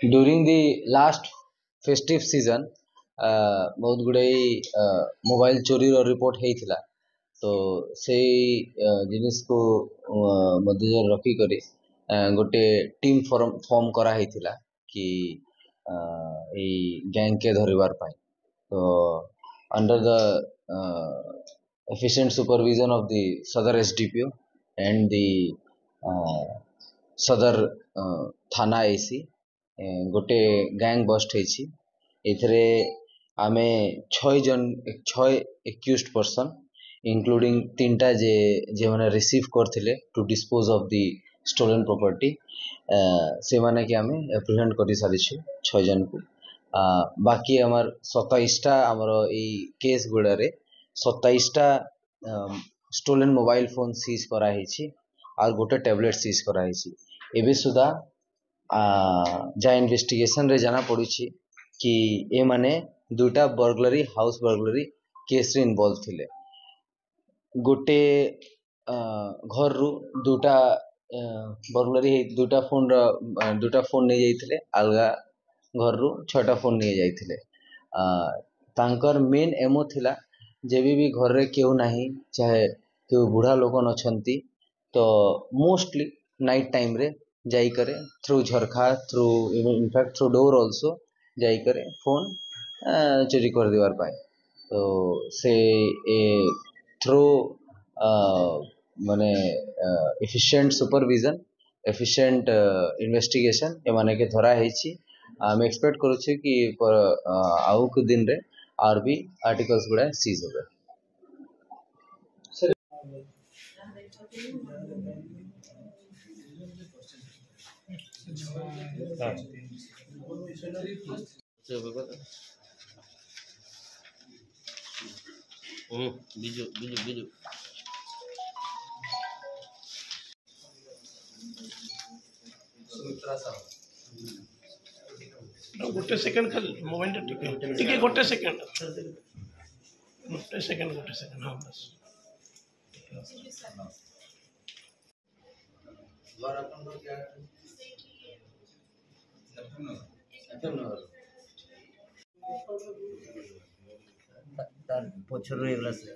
During the last festive season बहुत गुड़ाई mobile चोरी रो रिपोर्ट ହେଇଥିଲା तो ସେଇ ଜିନିଷ को मध्य रखी करी गोटे टीम फॉर्म करा ହେଇଥିଲା कि एई गैंग के धरिबार पाई तो under the efficient supervision of the Sadar SDPO and the सदर थाना एसी गोटे गैंग बस्ट ହେଇଛି एथरे आमे 6 एक्यूज्ड पर्सन इंक्लूडिंग तीनटा जे माने रिसीव करथिले to dispose of the stolen property से माने कि आमे एप्रिहेंड करि सारिछु 6 जन को बाकी हमर 27 टा हमर ई केस गुडारे 27 टा स्टोलन मोबाइल फोन सीज करा ହେଇଛି और गोटे टैबलेट सीज करा ହେଇଛି एबे सुधा जा इन्वेस्टिगेशन रे जाना पड़ुछि कि ए माने दुटा बर्गलरी हाउस बर्गलरी केस रे इन्वॉल्व थिले गोटे घर रु दुटा बर्गलरी दुटा फोन नहीं जाइथिले अलगा घर रु 6टा फोन नहीं जाइथिले तांकर मेन एमो थिला जेबी भी घर रे केहू नाही चाहे केहू बुढ़ा लोगन अछंती तो मोस्टली नाइट टाइम रे जाई करे थ्रू झरखा through in fact through door also जाई करे फोन चोरी कर देवार पाए तो से थ्रू माने एफिशिएंट सुपरविजन एफिशिएंट इन्वेस्टिगेशन ए माने के धरा हेछि हम एक्सपेक्ट करू छी कि आउ के दिन रे आर भी आर्टिकल्स गुडा सीज होबे बिजु बिजु बिजु गोटे सेकंड खाली मोबाइल टिके गोटे सेकंड हाँ बस तार पछर एगला से